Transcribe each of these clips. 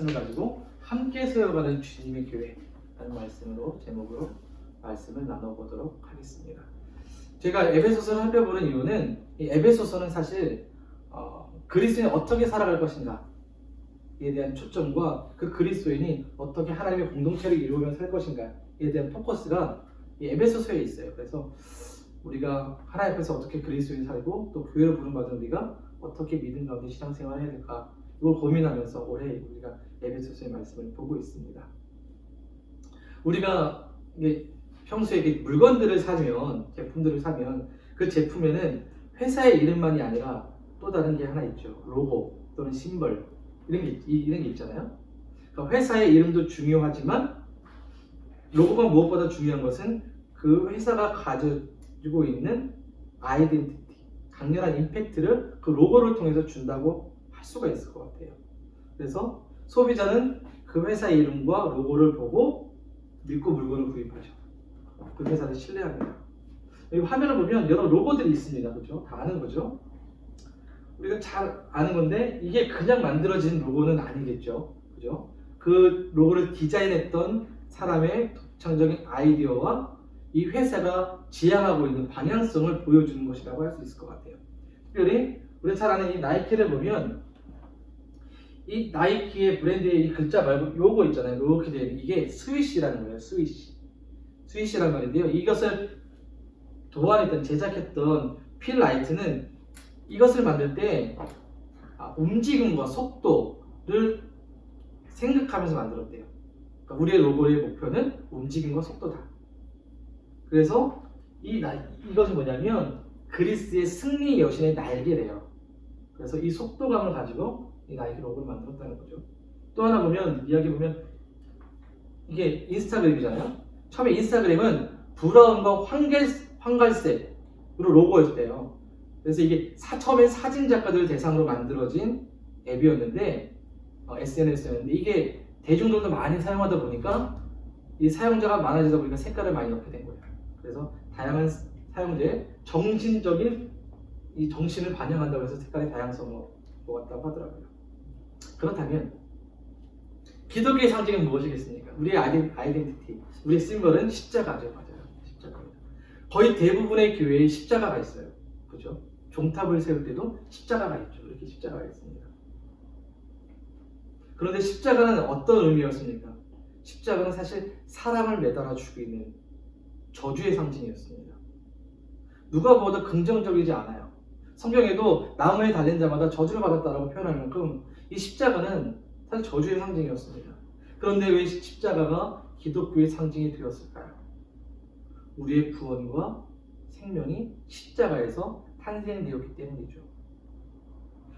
말씀을 가지고 함께 세워가는 주님의 교회라는 말씀으로 제목으로 말씀을 나눠보도록 하겠습니다. 제가 에베소서를 살펴보는 이유는 이 에베소서는 사실 그리스도인이 어떻게 살아갈 것인가에 대한 초점과 그 그리스도인이 어떻게 하나님의 공동체를 이루며 살 것인가에 대한 포커스가 이 에베소서에 있어요. 그래서 우리가 하나님 앞에서 어떻게 그리스도인이 살고 또 교회로 부름받은 우리가 어떻게 믿음 가운데 신앙생활을 해야 될까 이걸 고민하면서 올해 우리가 에베소서의 말씀을 보고 있습니다. 우리가 평소에 물건들을 사면, 제품들을 사면 그 제품에는 회사의 이름만이 아니라 또 다른 게 하나 있죠. 로고 또는 심벌 이런 게 있잖아요. 그러니까 회사의 이름도 중요하지만 로고가 무엇보다 중요한 것은 그 회사가 가지고 있는 아이덴티티, 강렬한 임팩트를 그 로고를 통해서 준다고 할 수가 있을 것 같아요. 그래서 소비자는 그 회사의 이름과 로고를 보고 믿고 물건을 구입하죠. 그 회사를 신뢰합니다. 여기 화면을 보면 여러 로고들이 있습니다. 그렇죠? 다 아는 거죠? 우리가 잘 아는 건데 이게 그냥 만들어진 로고는 아니겠죠. 그죠? 그 로고를 디자인했던 사람의 독창적인 아이디어와 이 회사가 지향하고 있는 방향성을 보여주는 것이라고 할 수 있을 것 같아요. 특별히 우리가 잘 아는 이 나이키를 보면 이 나이키의 브랜드의 이 글자 말고 요거 있잖아요. 이렇게 되어 있는 이게 스위시라는 거예요. 스위시라는 말인데요. 이것을 도안했던 제작했던 필 라이트는 이것을 만들 때 움직임과 속도를 생각하면서 만들었대요. 그러니까 우리의 로고의 목표는 움직임과 속도다. 그래서 이것은 뭐냐면 그리스의 승리 여신의 날개래요. 그래서 이 속도감을 가지고 이 나이키 로고를 만들었다는 거죠. 또 하나 보면 이야기 보면 이게 인스타그램이잖아요. 처음에 인스타그램은 브라운과 황갈색으로 로고였대요. 그래서 이게 처음에 사진 작가들 대상으로 만들어진 앱이었는데 SNS였는데 이게 대중들도 많이 사용하다 보니까 이 사용자가 많아지다 보니까 색깔을 많이 넣게 된 거예요. 그래서 다양한 사용자의 정신적인 이 정신을 반영한다고 해서 색깔의 다양성을 모았다고 하더라고요. 그렇다면 기독교의 상징은 무엇이겠습니까? 우리의 아이덴티티, 우리의 심벌은 십자가죠. 맞아요. 십자가입니다. 거의 대부분의 교회에 십자가가 있어요. 그죠? 종탑을 세울 때도 십자가가 있죠. 이렇게 십자가가 있습니다. 그런데 십자가는 어떤 의미였습니까? 십자가는 사실 사람을 매달아 죽이는 저주의 상징이었습니다. 누가 보아도 긍정적이지 않아요. 성경에도 나무에 달린 자마다 저주를 받았다라고 표현할 만큼 이 십자가는 사실 저주의 상징이었습니다. 그런데 왜 십자가가 기독교의 상징이 되었을까요? 우리의 구원과 생명이 십자가에서 탄생되었기 때문이죠.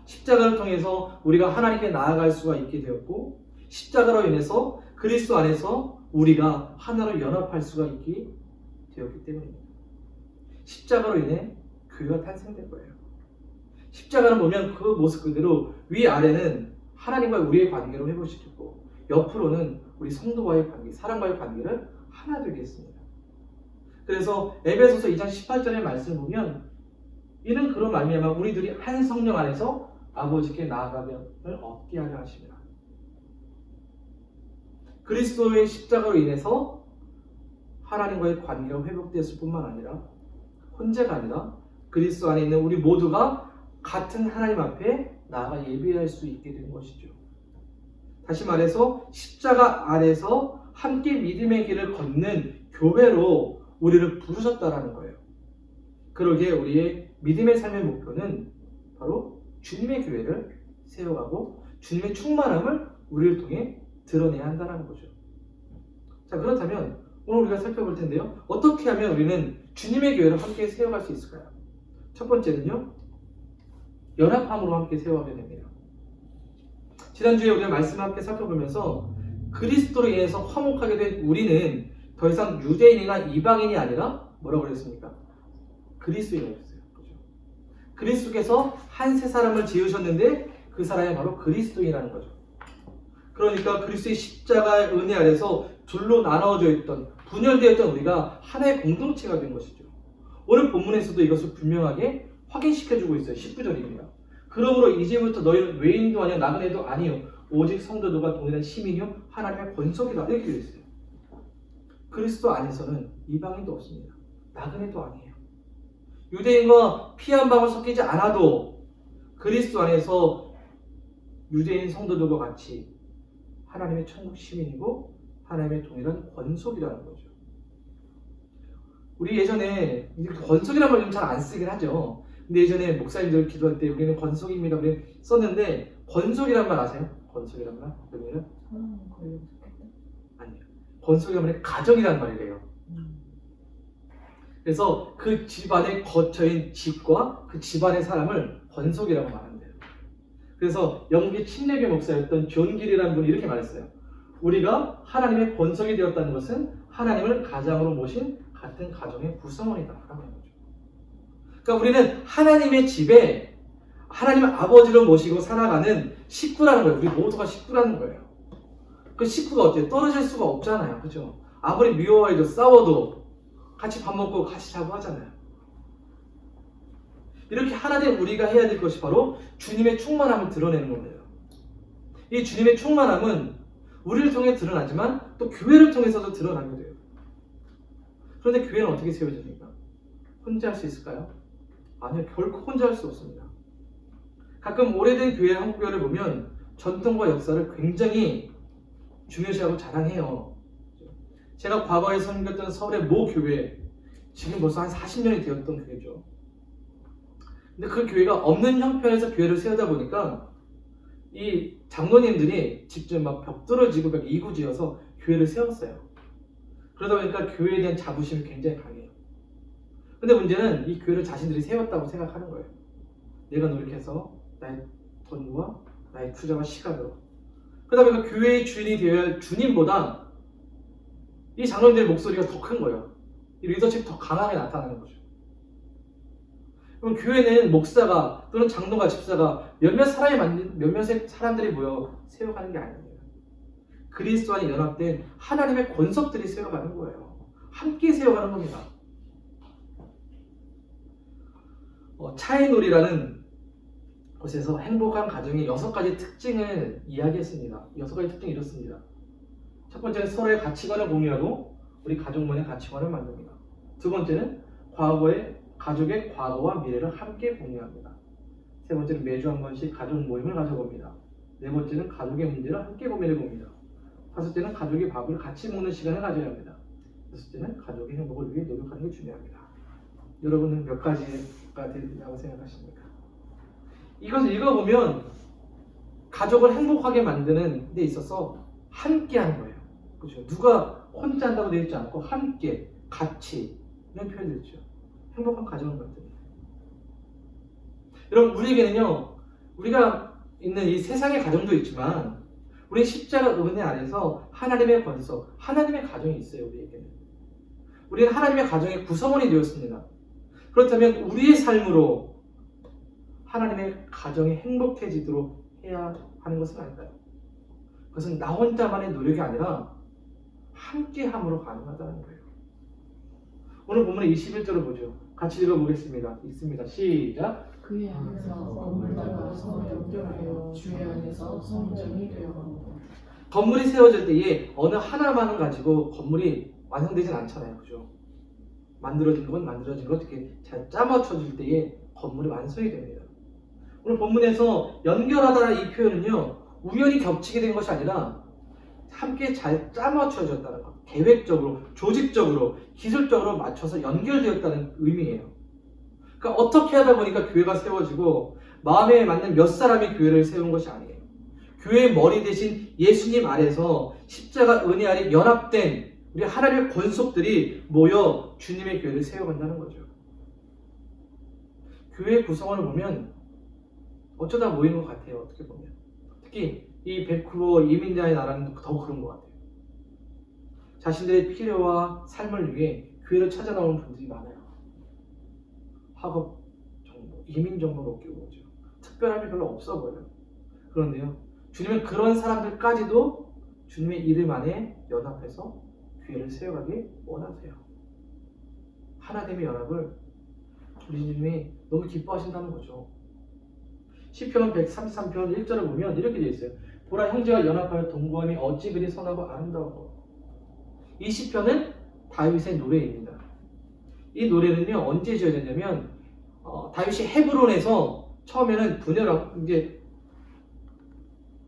십자가를 통해서 우리가 하나님께 나아갈 수가 있게 되었고 십자가로 인해서 그리스도 안에서 우리가 하나로 연합할 수가 있게 되었기 때문입니다. 십자가로 인해 교회가 탄생된 거예요. 십자가를 보면 그 모습 그대로 위아래는 하나님과 우리의 관계를 회복시켰고 옆으로는 우리 성도와의 관계, 사람과의 관계를 하나 되게 했습니다. 그래서 에베소서 2장 18절의 말씀을 보면 이는 그로 말미암아 우리들이 한 성령 안에서 아버지께 나아감을 얻게 하려 하십니다. 그리스도의 십자가로 인해서 하나님과의 관계가 회복되었을 뿐만 아니라 혼자가 아니라 그리스도 안에 있는 우리 모두가 같은 하나님 앞에 나아가 예배할 수 있게 된 것이죠. 다시 말해서 십자가 아래서 함께 믿음의 길을 걷는 교회로 우리를 부르셨다라는 거예요. 그러기에 우리의 믿음의 삶의 목표는 바로 주님의 교회를 세워가고 주님의 충만함을 우리를 통해 드러내야 한다는 거죠. 자, 그렇다면 오늘 우리가 살펴볼 텐데요. 어떻게 하면 우리는 주님의 교회를 함께 세워갈 수 있을까요? 첫 번째는요. 연합함으로 함께 세워가게 됩니다. 지난주에 우리가 말씀을 함께 살펴보면서 그리스도로 인해서 화목하게 된 우리는 더 이상 유대인이나 이방인이 아니라 뭐라고 그랬습니까? 그리스도인이었어요. 그렇죠? 그리스도께서 한 세 사람을 지으셨는데 그 사람이 바로 그리스도인이라는 거죠. 그러니까 그리스도의 십자가의 은혜 아래서 둘로 나눠져 있던 분열되었던 우리가 하나의 공동체가 된 것이죠. 오늘 본문에서도 이것을 분명하게 확인시켜주고 있어요. 19절입니다. 그러므로 이제부터 너희는 외인도 아니요 나그네도 아니요 오직 성도들과 동일한 시민이요 하나님의 권속이다 이렇게 되어 있어요. 그리스도 안에서는 이방인도 없습니다. 나그네도 아니에요. 유대인과 피 한 방울 섞이지 않아도 그리스도 안에서 유대인 성도들과 같이 하나님의 천국 시민이고 하나님의 동일한 권속이라는 거죠. 우리 예전에 권속이라는 말 좀 잘 안 쓰긴 하죠. 근데 예전에 목사님들 기도할 때 우리는 권속입니다 썼는데 권속이란 말 아세요? 권속이란 말? 그러면은 아니에요. 권속이란 말이 가정이란 말이래요. 그래서 그 집안의 거처인 집과 그 집안의 사람을 권속이라고 말한대요. 그래서 영국의 침례교 목사였던 존 길이라는 분이 이렇게 말했어요. 우리가 하나님의 권속이 되었다는 것은 하나님을 가장으로 모신 같은 가정의 구성원이다 라고 하는 거죠. 그러니까 우리는 하나님의 집에 하나님의 아버지를 모시고 살아가는 식구라는 거예요. 우리 모두가 식구라는 거예요. 그 식구가 어때요? 떨어질 수가 없잖아요. 그죠? 아무리 미워해도 싸워도 같이 밥 먹고 같이 자고 하잖아요. 이렇게 하나 된 우리가 해야 될 것이 바로 주님의 충만함을 드러내는 거예요. 이 주님의 충만함은 우리를 통해 드러나지만 또 교회를 통해서도 드러나게 돼요. 그런데 교회는 어떻게 세워집니까? 혼자 할 수 있을까요? 아니요. 결코 혼자 할 수 없습니다. 가끔 오래된 교회, 한국교회를 보면 전통과 역사를 굉장히 중요시하고 자랑해요. 제가 과거에 섬겼던 서울의 모 교회, 지금 벌써 한 40년이 되었던 교회죠. 근데 그 교회가 없는 형편에서 교회를 세우다 보니까 이 장로님들이 직접 막 벽 뚫어지고 막 이구지어서 교회를 세웠어요. 그러다 보니까 교회에 대한 자부심이 굉장히 강해요. 근데 문제는 이 교회를 자신들이 세웠다고 생각하는 거예요. 내가 노력해서 나의 돈과 나의 투자와 시간으로. 그러다 보니까 교회의 주인이 되어야 할 주님보다 이 장로님들의 목소리가 더 큰 거예요. 이 리더십이 더 강하게 나타나는 거죠. 그럼 교회는 목사가 또는 장로가 집사가 몇몇 사람들이 모여 세워가는 게 아닙니다. 그리스도 안에 연합된 하나님의 권속들이 세워가는 거예요. 함께 세워가는 겁니다. 차이놀이라는 곳에서 행복한 가정의 6가지 특징을 이야기했습니다. 6가지 특징이 이렇습니다. 첫 번째는 서로의 가치관을 공유하고 우리 가족만의 가치관을 만듭니다. 두 번째는 가족의 과거와 미래를 함께 공유합니다. 세 번째는 매주 한 번씩 가족 모임을 가져봅니다. 네 번째는 가족의 문제를 함께 고민해 봅니다. 다섯째는 가족의 밥을 같이 먹는 시간을 가져야 합니다. 여섯째는 가족의 행복을 위해 노력하는 게 중요합니다. 여러분은 몇 가지가 된다고 생각하십니까? 이것을 읽어보면 가족을 행복하게 만드는 데 있어서 함께 하는 거예요. 그렇죠? 누가 혼자 한다고 되어 있지 않고 함께, 같이 이런 표현이 있죠. 행복한 가정을 만듭니다. 여러분, 우리에게는요, 우리가 있는 이 세상의 가정도 있지만 우리 십자가 은혜 안에서 하나님의 권속, 하나님의 가정이 있어요. 우리에게는. 우리는 하나님의 가정의 구성원이 되었습니다. 그렇다면 우리의 삶으로 하나님의 가정이 행복해지도록 해야 하는 것은 아닐까요? 그것은 나 혼자만의 노력이 아니라 함께함으로 가능하다는 거예요. 오늘 본문의 21절을 보죠. 같이 읽어보겠습니다. 있습니다. 시작. 그의 안에서 건물들과 서로 연결하여 주의 안에서 성전이 되어 건물이 세워질 때에 어느 하나만을 가지고 건물이 완성되진 않잖아요. 그죠? 만들어진 것 이렇게 잘 짜맞춰질 때에 건물이 완성이 됩니다. 오늘 본문에서 연결하다라는 이 표현은요, 우연히 겹치게 된 것이 아니라 함께 잘 짜맞춰졌다는 것. 계획적으로, 조직적으로, 기술적으로 맞춰서 연결되었다는 의미예요. 그러니까 어떻게 하다 보니까 교회가 세워지고 마음에 맞는 몇 사람이 교회를 세운 것이 아니에요. 교회의 머리 대신 예수님 아래서 십자가 은혜 아래 연합된 우리 하나님의 권속들이 모여 주님의 교회를 세워간다는 거죠. 교회 구성원을 보면 어쩌다 모인 것 같아요. 어떻게 보면. 특히 이 밴쿠버 이민자의 나라는 더 그런 것 같아요. 자신들의 필요와 삶을 위해 교회를 찾아 나오는 분들이 많아요. 학업 정보, 이민 정보를 얻기 오죠. 특별함이 별로 없어 보여요. 그런데요, 주님은 그런 사람들까지도 주님의 이름 안에 연합해서 교회를 세워가기 원하세요. 하나됨의 연합을 우리 주님이 너무 기뻐하신다는 거죠. 시편 133편 1절을 보면 이렇게 되어 있어요. 보라 형제가 연합하여 동거함이 어찌 그리 선하고 아름다워. 이 시편은 다윗의 노래입니다. 이 노래는요 언제 지어졌냐면 다윗이 헤브론에서 처음에는 분열하고 이제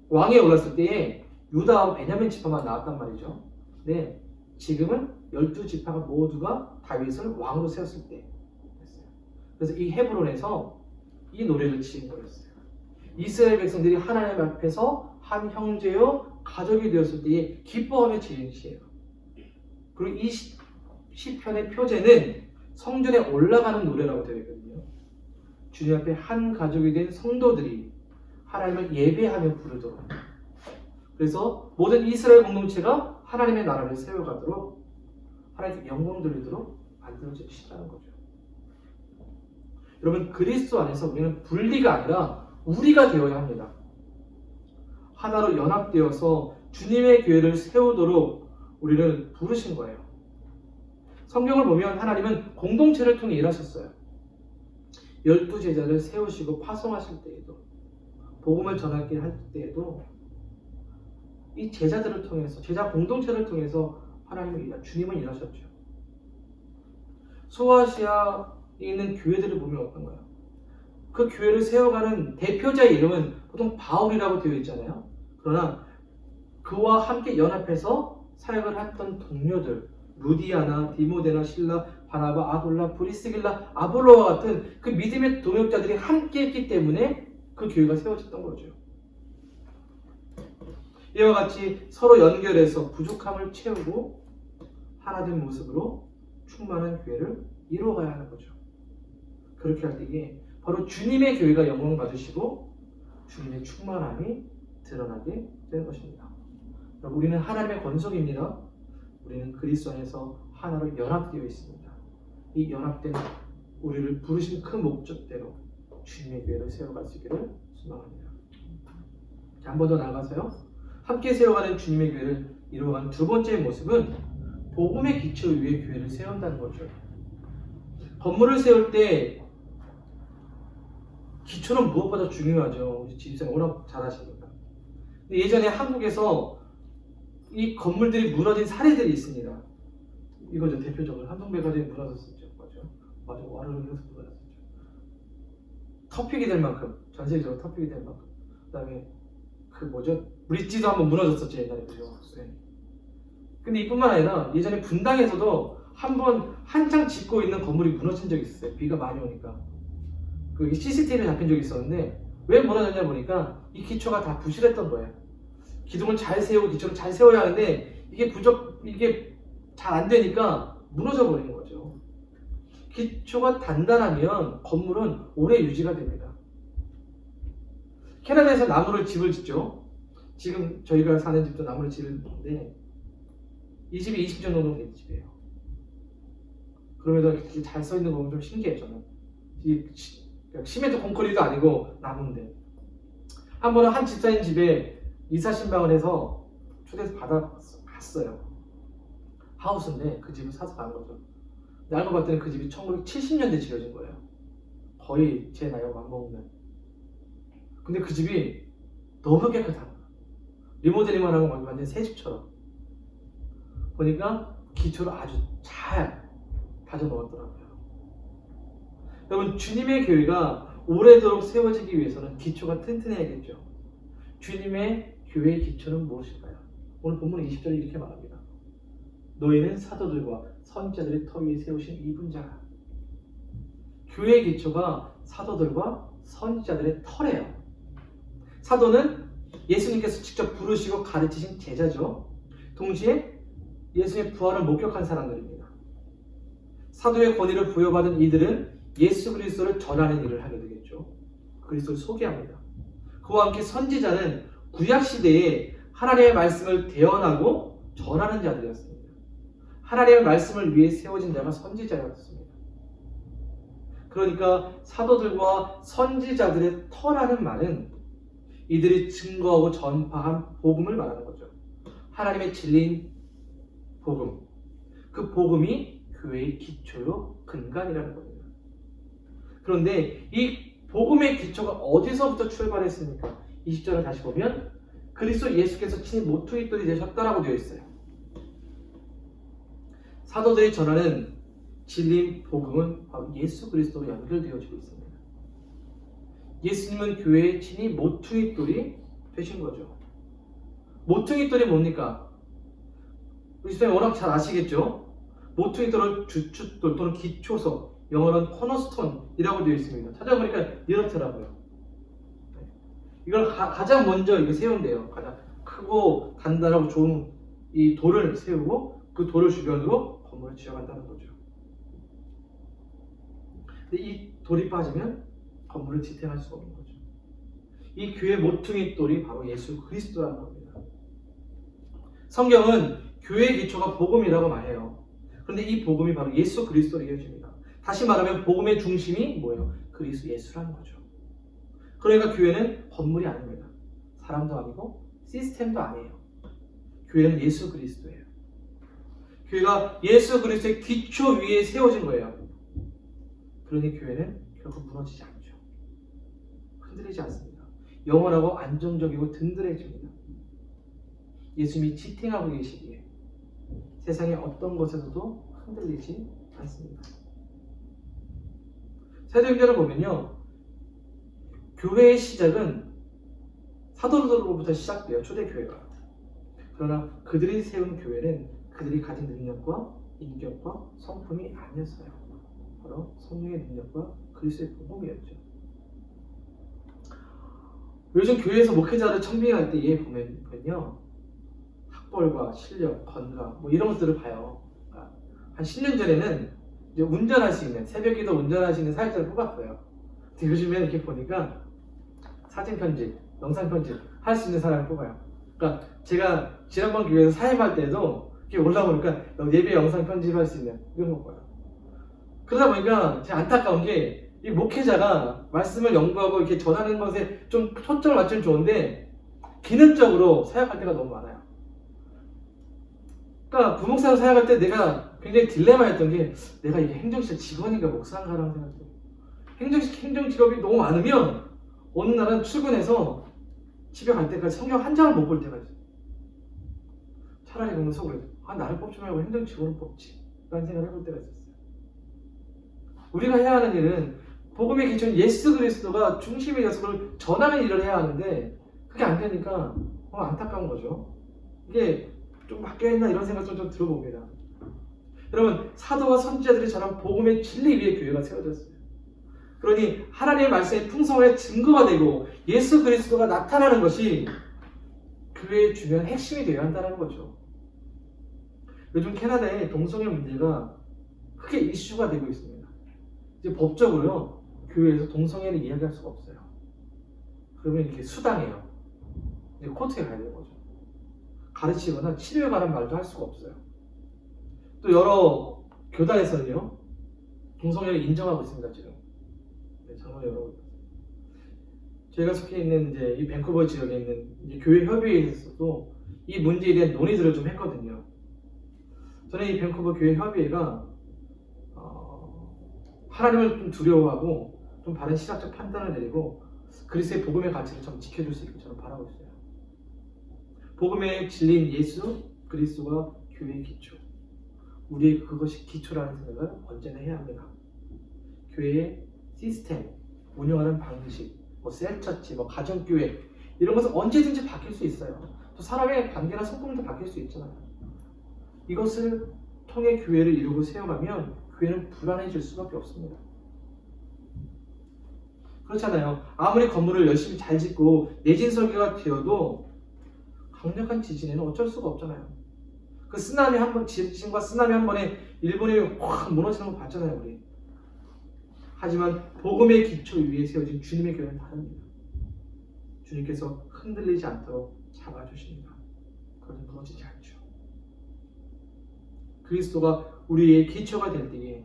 왕에 올랐을 때에 유다와 베냐민 지파만 나왔단 말이죠. 네, 지금은 12지파가 모두가 다윗을 왕으로 세웠을 때 됐어요. 그래서 이 헤브론에서 이 노래를 지은 거였어요. 이스라엘 백성들이 하나님 앞에서 한 형제요 가족이 되었을 때에 기뻐하며 지은 시예요. 그리고 이 시편의 표제는 성전에 올라가는 노래라고 되어 있거든요. 주님 앞에 한 가족이 된 성도들이 하나님을 예배하며 부르도록, 그래서 모든 이스라엘 공동체가 하나님의 나라를 세워가도록 하나님께 영광 돌리도록 만들어지시다는 거죠. 여러분, 그리스도 안에서 우리는 분리가 아니라 우리가 되어야 합니다. 하나로 연합되어서 주님의 교회를 세우도록 우리를 부르신 거예요. 성경을 보면 하나님은 공동체를 통해 일하셨어요. 12제자를 세우시고 파송하실 때에도, 복음을 전하게 할 때에도 이 제자들을 통해서, 제자 공동체를 통해서 주님은 일하셨죠. 소아시아에 있는 교회들을 보면 어떤가요? 그 교회를 세워가는 대표자의 이름은 보통 바울이라고 되어 있잖아요. 그러나 그와 함께 연합해서 사역을 했던 동료들, 루디아나, 디모데나, 실라, 바나바, 아돌라, 브리스길라, 아볼로와 같은 그 믿음의 동역자들이 함께 했기 때문에 그 교회가 세워졌던 거죠. 이와 같이 서로 연결해서 부족함을 채우고 하나된 모습으로 충만한 교회를 이루어가야 하는 거죠. 그렇게 할 때에 바로 주님의 교회가 영광 받으시고 주님의 충만함이 드러나게 되는 것입니다. 우리는 하나님의 권속입니다. 우리는 그리스도 안에서 하나로 연합되어 있습니다. 이 연합된 우리를 부르신 그 목적대로 주님의 교회를 세워갈 수 있기를 소망합니다. 한 번 더 나아가서요, 함께 세워가는 주님의 교회를 이루어가는 두 번째 모습은 복음의 기초 위에 교회를 세운다는 거죠. 건물을 세울 때 기초는 무엇보다 중요하죠. 우리 집사님 워낙 잘 아십니다. 예전에 한국에서 이 건물들이 무너진 사례들이 있습니다. 이거죠. 대표적으로 한동백화점이 무너졌었죠. 맞아. 와르르 해서 무너졌었죠. 터픽이 될 만큼, 전 세계적으로 터픽이 될 만큼. 그 다음에 브릿지도 한번 무너졌었죠, 옛날에. 그죠? 네. 근데 이뿐만 아니라 예전에 분당에서도 한창 짓고 있는 건물이 무너진 적이 있었어요. 비가 많이 오니까. 그 CCTV에 잡힌 적이 있었는데 왜 무너졌냐 보니까 이 기초가 다 부실했던 거예요. 기둥을 잘 세우고 기초를 잘 세워야 하는데 이게 잘 안 되니까 무너져 버리는 거죠. 기초가 단단하면 건물은 오래 유지가 됩니다. 캐나다에서 나무를 집을 짓죠. 지금 저희가 사는 집도 나무를 짓는데 이 집이 20년 정도 된 집이에요. 그럼에도 이렇게 잘 써 있는 거 보면 좀 신기해. 저는 이 시멘트 콘크리트도 아니고 나무인데, 한 번은 한 집사님 집에 이사 신방을 해서 초대해서 받아갔어요. 하우스인데 그 집을 사서 간 거죠. 근데 알고 봤더니 그 집이 1970년대 지어진 거예요. 거의 제 나이와 맞먹는. 근데 그 집이 너무 깨끗한 거예요. 리모델링만 하고 완전 새 집처럼. 보니까 기초를 아주 잘 다져 넣었더라고요. 여러분, 주님의 교회가 오래도록 세워지기 위해서는 기초가 튼튼해야겠죠. 주님의 교회의 기초는 무엇일까요? 오늘 본문 20절에 이렇게 말합니다. 너희는 사도들과 선지자들의 터 위에 세우신 이분자라. 교회의 기초가 사도들과 선지자들의 터래요. 사도는 예수님께서 직접 부르시고 가르치신 제자죠. 동시에 예수의 부활을 목격한 사람들입니다. 사도의 권위를 부여받은 이들은 예수 그리스도를 전하는 일을 하게 되겠죠. 그리스도를 소개합니다. 그와 함께 선지자는 구약시대에 하나님의 말씀을 대언하고 전하는 자들이었습니다. 하나님의 말씀을 위해 세워진 자가 선지자였습니다. 그러니까 사도들과 선지자들의 터라는 말은 이들이 증거하고 전파한 복음을 말하는 거죠. 하나님의 진리인 복음. 그 복음이 교회의 기초요 근간이라는 겁니다. 그런데 이 복음의 기초가 어디서부터 출발했습니까? 20절을 다시 보면 그리스도 예수께서 친히 모퉁이돌이 되셨다라고 되어 있어요. 사도들이 전하는 진리 복음은 바로 예수 그리스도로 연결되어지고 있습니다. 예수님은 교회의 친히 모퉁이돌이 되신 거죠. 모퉁이돌이 뭡니까? 우리 집사님 워낙 잘 아시겠죠? 모퉁이돌은 주춧돌 또는 기초석, 영어로는 코너스톤이라고 되어 있습니다. 찾아보니까 이렇더라고요. 이걸 가장 먼저 이거 세운대요. 가장 크고 단단하고 좋은 이 돌을 세우고 그 돌을 주변으로 건물을 지어간다는 거죠. 근데 이 돌이 빠지면 건물을 지탱할 수가 없는 거죠. 이 교회 모퉁이 돌이 바로 예수 그리스도라는 겁니다. 성경은 교회의 기초가 복음이라고 말해요. 그런데 이 복음이 바로 예수 그리스도로 이어집니다. 다시 말하면 복음의 중심이 뭐예요? 그리스도 예수라는 거죠. 그러니까 교회는 건물이 아닙니다. 사람도 아니고 시스템도 아니에요. 교회는 예수 그리스도예요. 교회가 예수 그리스도의 기초 위에 세워진 거예요. 그러니 교회는 결코 무너지지 않죠. 흔들리지 않습니다. 영원하고 안정적이고 든든해집니다. 예수님이 지탱하고 계시기에 세상의 어떤 것에서도 흔들리지 않습니다. 사도행전을 보면요, 교회의 시작은 사도들로부터 시작돼요. 초대교회가. 그러나 그들이 세운 교회는 그들이 가진 능력과 인격과 성품이 아니었어요. 바로 성령의 능력과 그리스도의 복음이었죠. 요즘 교회에서 목회자를 청빙할 때 얘 보면요, 학벌과 실력, 건강 뭐 이런 것들을 봐요. 한 10년 전에는 이제 운전할 수 있는, 새벽에도 운전할 수 있는 사역자를 뽑았어요. 근데 요즘에 이렇게 보니까 사진 편집, 영상 편집 할 수 있는 사람을 뽑아요. 그러니까 제가 지난번 교회에서 사임할 때도 이렇게 올라오니까 예배 영상 편집할 수 있는 이런 거 봐요. 그러다 보니까 제가 안타까운 게 이 목회자가 말씀을 연구하고 이렇게 전하는 것에 좀 초점을 맞추면 좋은데 기능적으로 사역할 때가 너무 많아요. 그러니까 부목사로 사역할 때 내가 굉장히 딜레마였던 게 내가 이게 행정실 직원인가 목사인가라는 생각이 들어요. 행정 직업이 너무 많으면 어느 날은 출근해서 집에 갈 때까지 성경 한 장을 못 볼 때가 있어요. 차라리 그러면 속으로 나를 뽑지 말고 행정 직원을 뽑지 라는 생각을 해볼 때가 있었어요. 우리가 해야 하는 일은 복음의 기초는 예수 그리스도가 중심이 되어서 그걸 전하는 일을 해야 하는데 그게 안 되니까 안타까운 거죠. 이게 좀 바뀌어있나 이런 생각 좀 들어봅니다. 여러분, 사도와 선지자들이 전한 복음의 진리 위에 교회가 세워졌어요. 그러니 하나님의 말씀의 풍성의 증거가 되고 예수 그리스도가 나타나는 것이 교회의 중요한 핵심이 되어야 한다는 거죠. 요즘 캐나다의 동성애 문제가 크게 이슈가 되고 있습니다. 이제 법적으로요, 교회에서 동성애를 이야기할 수가 없어요. 그러면 이렇게 수당해요. 이제 코트에 가야 되는 거죠. 가르치거나 치료에 관한 말도 할 수가 없어요. 또 여러 교단에서는요, 동성애를 인정하고 있습니다, 지금. 네, 정말 여러. 제가 속해 있는 이제 이 밴쿠버 지역에 있는 이제 교회 협의회에서도 이 문제에 대한 논의들을 좀 했거든요. 저는 이 밴쿠버 교회 협의회가 하나님을 좀 두려워하고 좀 바른 신학적 판단을 내리고 그리스도의 복음의 가치를 좀 지켜줄 수 있게 저는 바라고 있어요. 복음의 진리인 예수 그리스도가 교회의 기초, 우리의 그것이 기초라는 생각을 언제나 해야 합니다. 교회의 시스템, 운영하는 방식, 셀처치, 가정교회 이런 것은 언제든지 바뀔 수 있어요. 또 사람의 관계나 성품도 바뀔 수 있잖아요. 이것을 통해 교회를 이루고 세워가면 교회는 불안해질 수밖에 없습니다. 그렇잖아요. 아무리 건물을 열심히 잘 짓고 내진 설계가 되어도 강력한 지진에는 어쩔 수가 없잖아요. 그 쓰나미 한 번, 지진과 쓰나미 한 번에 일본이 확 무너지는 거 봤잖아요, 우리. 하지만 복음의 기초 위에 세워진 주님의 교회는 다릅니다. 주님께서 흔들리지 않도록 잡아주십니다. 그것은 무너지지 않죠. 그리스도가 우리의 기초가 될 때에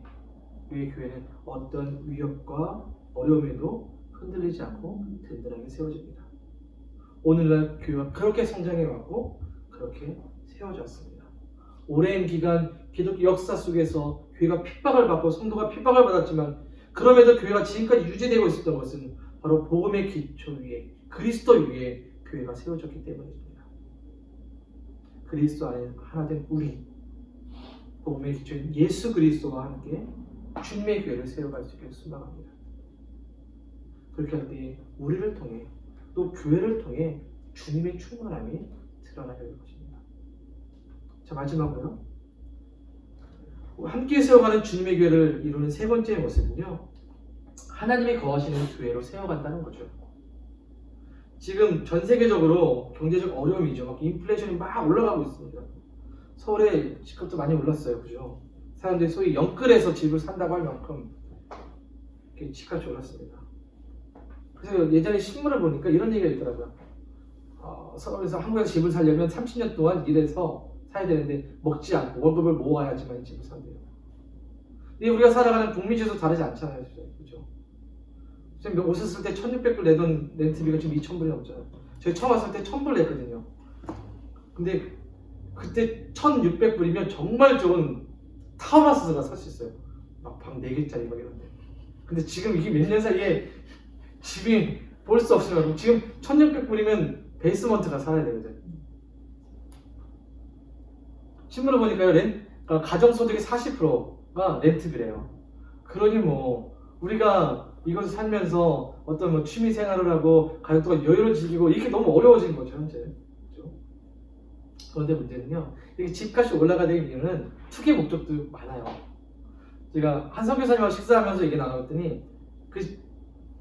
우리의 교회는 어떤 위협과 어려움에도 흔들리지 않고 든든하게 세워집니다. 오늘날 교회가 그렇게 성장해왔고 그렇게 세워졌습니다. 오랜 기간 기독교 역사 속에서 교회가 핍박을 받고 성도가 핍박을 받았지만 그럼에도 교회가 지금까지 유지되고 있었던 것은 바로 복음의 기초 위에 그리스도 위에 교회가 세워졌기 때문입니다. 그리스도 안에 하나 된 우리, 복음의 기초인 예수 그리스도와 함께 주님의 교회를 세워갈 수 있기를 소망합니다. 그렇게 할 때 우리를 통해 또 교회를 통해 주님의 충만함이 드러나게 될 것입니다. 자, 마지막으로요. 함께 세워가는 주님의 교회를 이루는 세 번째 모습은요, 하나님이 거하시는 교회로 세워간다는 거죠. 지금 전 세계적으로 경제적 어려움이죠. 막 인플레이션이 막 올라가고 있습니다. 서울에 집값도 많이 올랐어요. 그죠? 사람들이 소위 영끌해서 집을 산다고 할 만큼 이렇게 집값이 올랐습니다. 그래서 예전에 신문을 보니까 이런 얘기가 있더라고요. 서울에서 한국에서 집을 살려면 30년 동안 일해서 사야 되는데 먹지 않고 월급을 모아야지만 집을 산대요. 근데 우리가 살아가는 북미주도 다르지 않잖아요. 그죠? 지금 옷을 쓸 때 1,600불 내던 렌트비가 지금 2,000불이 넘잖아요. 저희 처음 왔을 때 1,000불 냈거든요. 근데 그때 1,600불이면 정말 좋은 타운하우스가 살 수 있어요. 막 방 4개짜리 막 이런데. 근데 지금 이게 몇 년 사이에 집이 볼 수 없어요. 지금 1,600불이면 베이스먼트가 살아야 되거든요. 신문을 보니까요, 가정소득의 40%가 렌트비래요. 그러니 뭐 우리가 이것을 살면서 어떤 뭐 취미 생활을 하고 가족들과 여유를 즐기고 이렇게 너무 어려워진 거죠, 현재. 그렇죠? 그런데 문제는요, 이렇게 집값이 올라가는 이유는 투기 목적도 많아요. 제가 한 선교사님하고 식사하면서 얘기 나눴더니 그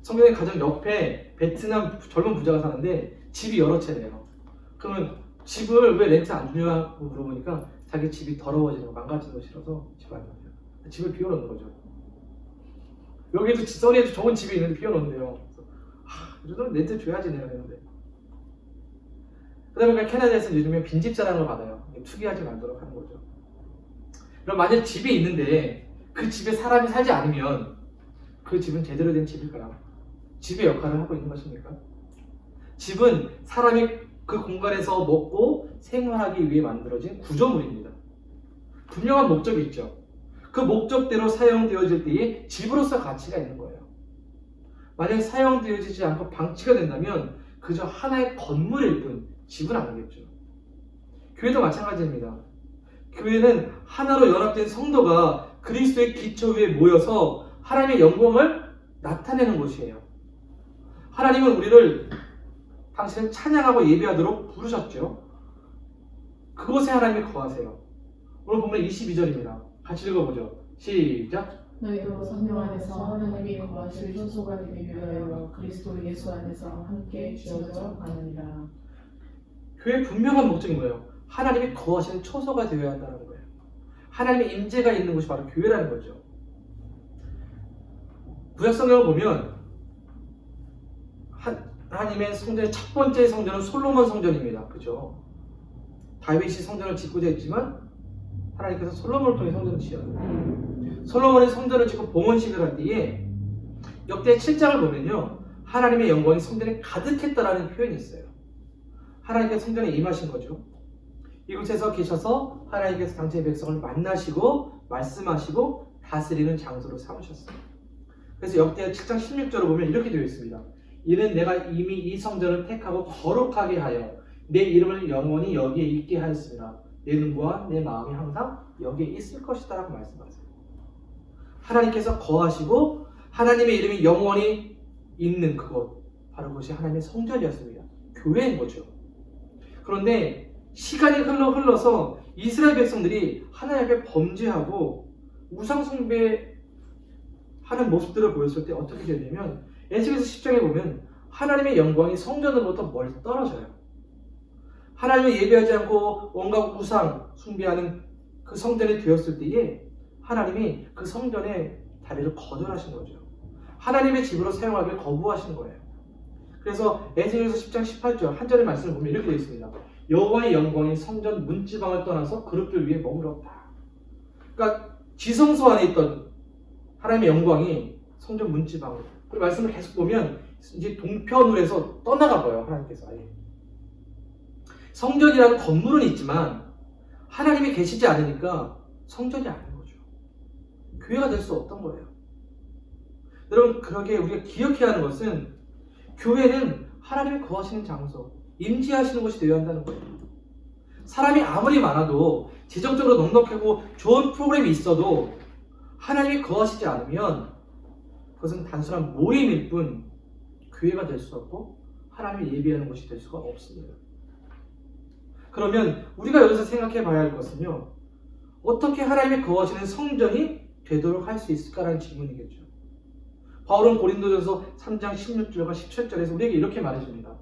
선교사님 가정 옆에 베트남 젊은 부자가 사는데 집이 여러 채래요. 그러면 집을 왜 렌트 안 주냐고 물어보니까 자기 집이 더러워지는 거, 망가지는 거 싫어서 집 안 줘요. 집을 비워놓는 거죠. 여기도 써니에도 좋은 집이 있는데 비워놓는데요. 이러면 렌트 줘야지 내가 했는데. 그러다 보니까 캐나다에서 요즘에 빈집 자랑을 받아요. 투기하지 말도록 하는 거죠. 그럼 만약 집이 있는데 그 집에 사람이 살지 않으면 그 집은 제대로 된 집일까요? 집의 역할을 하고 있는 것입니까? 집은 사람이 그 공간에서 먹고 생활하기 위해 만들어진 구조물입니다. 분명한 목적이 있죠. 그 목적대로 사용되어질 때에 집으로서 가치가 있는 거예요. 만약 사용되어지지 않고 방치가 된다면 그저 하나의 건물일 뿐 집은 아니겠죠. 교회도 마찬가지입니다. 교회는 하나로 연합된 성도가 그리스도의 기초 위에 모여서 하나님의 영광을 나타내는 곳이에요. 하나님은 우리를 당신은 찬양하고 예배하도록 부르셨죠. 그곳에 하나님이 거하세요. 오늘 보면 22절입니다. 같이 읽어보죠. 시작. 너희도 성령 안에서 하나님이 거하실 소속가 되기 위하여 그리스도 예수 안에서 함께 지어져 가느니라. 교회의 분명한 목적이 뭐예요? 하나님이 거하시는 초소가 되어야 한다는 거예요. 하나님의 임재가 있는 곳이 바로 교회라는 거죠. 구약 성경을 보면 하나님의 성전의 첫 번째 성전은 솔로몬 성전입니다. 그죠? 다윗이 성전을 짓고자 했지만 하나님께서 솔로몬을 통해 성전을 지어요. 솔로몬이 성전을 짓고 봉헌식을 할 때에 역대 7장을 보면요, 하나님의 영광이 성전에 가득했다라는 표현이 있어요. 하나님께서 성전에 임하신 거죠. 이곳에서 계셔서 하나님께서 당신의 백성을 만나시고 말씀하시고 다스리는 장소로 삼으셨어요. 그래서 역대 7장 16절을 보면 이렇게 되어 있습니다. 이는 내가 이미 이 성전을 택하고 거룩하게 하여 내 이름을 영원히 여기에 있게 하였습니다. 내 눈과 내 마음이 항상 여기에 있을 것이다 라고 말씀하세요. 하나님께서 거하시고 하나님의 이름이 영원히 있는 그곳, 바로 그것이 하나님의 성전이었습니다. 교회인 거죠. 그런데 시간이 흘러서 이스라엘 백성들이 하나님 앞에 범죄하고 우상 숭배하는 모습들을 보였을 때 어떻게 되냐면 에스겔서 10장에 보면 하나님의 영광이 성전으로부터 멀리 떨어져요. 하나님을 예배하지 않고 온갖 우상 숭배하는 그 성전이 되었을 때에 하나님이 그 성전의 다리를 거절하신 거죠. 하나님의 집으로 사용하기를 거부하신 거예요. 그래서 에스겔서 10장 18절 한 절의 말씀을 보면 이렇게 되어 있습니다. 여호와의 영광이 성전 문지방을 떠나서 그릇들 위에 머물렀다. 그러니까 지성소 안에 있던 하나님의 영광이 성전 문지방으로, 그리고 말씀을 계속 보면 이제 동편으로 해서 떠나가 봐요. 하나님께서 아예. 성전이라는 건물은 있지만 하나님이 계시지 않으니까 성전이 아닌 거죠. 교회가 될 수 없던 거예요. 여러분, 그러게 우리가 기억해야 하는 것은 교회는 하나님이 거하시는 장소, 임재하시는 곳이 되어야 한다는 거예요. 사람이 아무리 많아도 재정적으로 넉넉하고 좋은 프로그램이 있어도 하나님이 거하시지 않으면 그것은 단순한 모임일 뿐 교회가 될 수 없고 하나님이 예배하는 곳이 될 수가 없습니다. 그러면 우리가 여기서 생각해 봐야 할 것은요, 어떻게 하나님이 거하시는 성전이 되도록 할 수 있을까라는 질문이겠죠. 바울은 고린도전서 3장 16절과 17절에서 우리에게 이렇게 말해줍니다.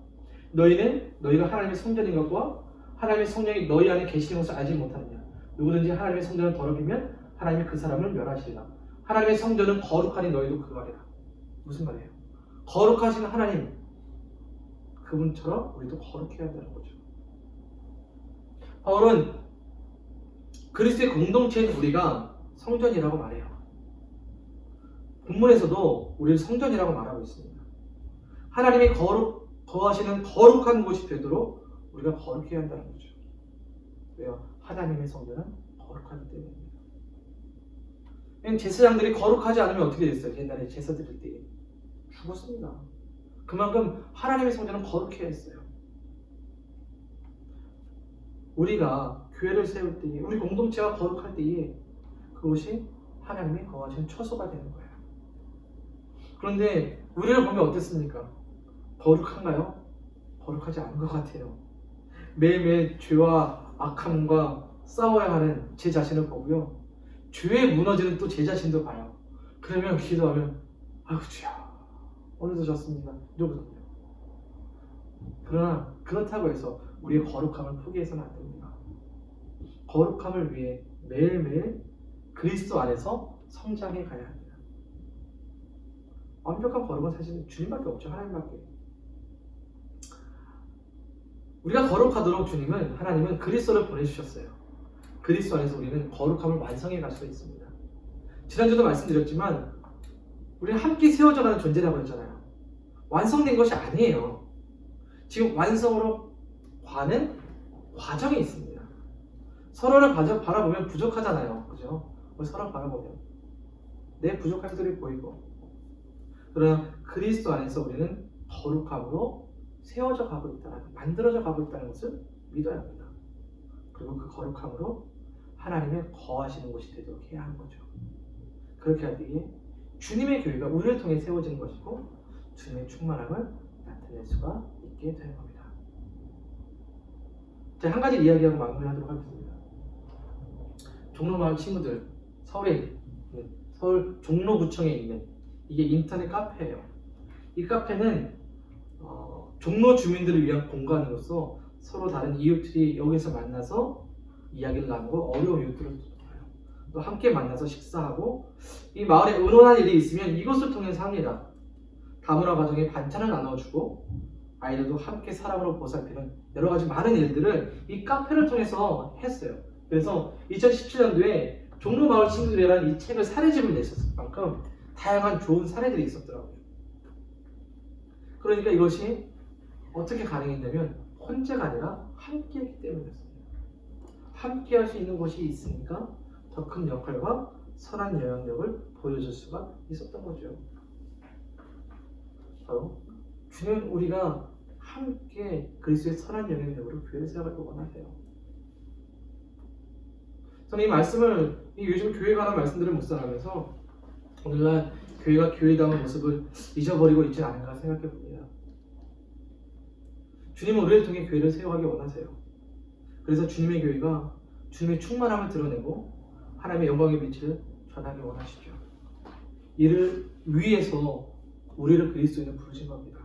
너희는 너희가 하나님의 성전인 것과 하나님의 성령이 너희 안에 계시는 것을 알지 못하느냐. 누구든지 하나님의 성전을 더럽히면 하나님이 그 사람을 멸하시리라. 하나님의 성전은 거룩하니 너희도 그거리라. 무슨 말이에요? 거룩하신 하나님, 그분처럼 우리도 거룩해야 한다는 거죠. 바울은 그리스도의 공동체인 우리가 성전이라고 말해요. 본문에서도 우리를 성전이라고 말하고 있습니다. 하나님이 거하시는 거룩한 곳이 되도록 우리가 거룩해야 한다는 거죠. 왜요? 하나님의 성전은 거룩하기 때문입니다. 제사장들이 거룩하지 않으면 어떻게 됐어요? 옛날에 제사 드릴 때 죽었습니다. 그만큼 하나님의 성전은 거룩해야 했어요. 우리가 교회를 세울 때에, 우리 공동체가 거룩할 때에 그것이 하나님이 거하시는 처소가 되는 거예요. 그런데 우리를 보면 어땠습니까? 거룩한가요? 거룩하지 않은 것 같아요. 매일매일 죄와 악함과 싸워야 하는 제 자신을 보고요, 죄에 무너지는 또 제 자신도 봐요. 그러면 기도하면 아이고 주여 오늘도 졌습니다 이러거든요. 그러나 그렇다고 해서 우리의 거룩함을 포기해서는 안 됩니다. 거룩함을 위해 매일매일 그리스도 안에서 성장해 가야 합니다. 완벽한 거룩은 사실 주님밖에 없죠. 하나님밖에. 우리가 거룩하도록 하나님은 그리스도를 보내주셨어요. 그리스도 안에서 우리는 거룩함을 완성해 갈 수 있습니다. 지난주도 말씀드렸지만 우리는 함께 세워져 가는 존재라고 했잖아요. 완성된 것이 아니에요. 지금 완성으로 가는 과정이 있습니다. 서로를 바라보면 부족하잖아요. 그죠? 서로 바라보면 내 부족한 것들이 보이고, 그러나 그리스도 안에서 우리는 거룩함으로 세워져 가고 있다는, 만들어져 가고 있다는 것을 믿어야 합니다. 그리고 그 거룩함으로 하나님의 거하시는 곳이 되도록 해야 하는 거죠. 그렇게 할 때에 주님의 교회가 우리를 통해 세워지는 것이고 주님의 충만함을 나타낼 수가 있게 되는 겁니다. 자, 한 가지 이야기하고 마무리하도록 하겠습니다. 종로마을 친구들, 서울 종로구청에 있는 이게 인터넷 카페예요. 이 카페는 종로 주민들을 위한 공간으로서 서로 다른 이웃들이 여기서 만나서 이야기를 나누고 어려운 이웃들을 돕아요. 또 함께 만나서 식사하고, 이 마을에 의논한 일이 있으면 이것을 통해서 합니다. 다문화 가정에 반찬을 나눠주고 아이들도 함께 사람으로 보살피는 여러 가지 많은 일들을 이 카페를 통해서 했어요. 그래서 2017년도에 종로마을 친구들이라는 이 책을 사례집을 냈었을 만큼 다양한 좋은 사례들이 있었더라고요. 그러니까 이것이 어떻게 가능했냐면 혼자가 아니라 함께 했기 때문이었습니다. 함께 할 수 있는 곳이 있으니까 더 큰 역할과 선한 영향력을 보여줄 수가 있었던 거죠. 바로 주는 우리가 함께 그리스도의 선한 영향력으로 교회를 세워가길 원하세요. 저는 이 말씀을, 요즘 교회에 관한 말씀들을 묵상하면서 오늘날 교회가 교회다운 모습을 잊어버리고 있지 않은가 생각해 봅니다. 주님은 우리를 통해 교회를 세워가길 원하세요. 그래서 주님의 교회가 주님의 충만함을 드러내고 하나님의 영광의 빛을 전하길 원하시죠. 이를 위해서 우리를 그리스도인을 부르신 겁니다.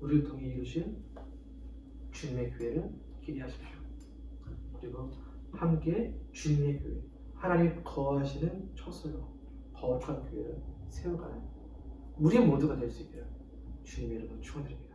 우리를 통해 이루신 주님의 교회를 기대하십시오. 그리고 함께 주님의 교회, 하나님 거하시는 처소요, 거룩한 교회를 세워가는 우리 모두가 될 수 있기를 주님의 이름으로 축원드립니다.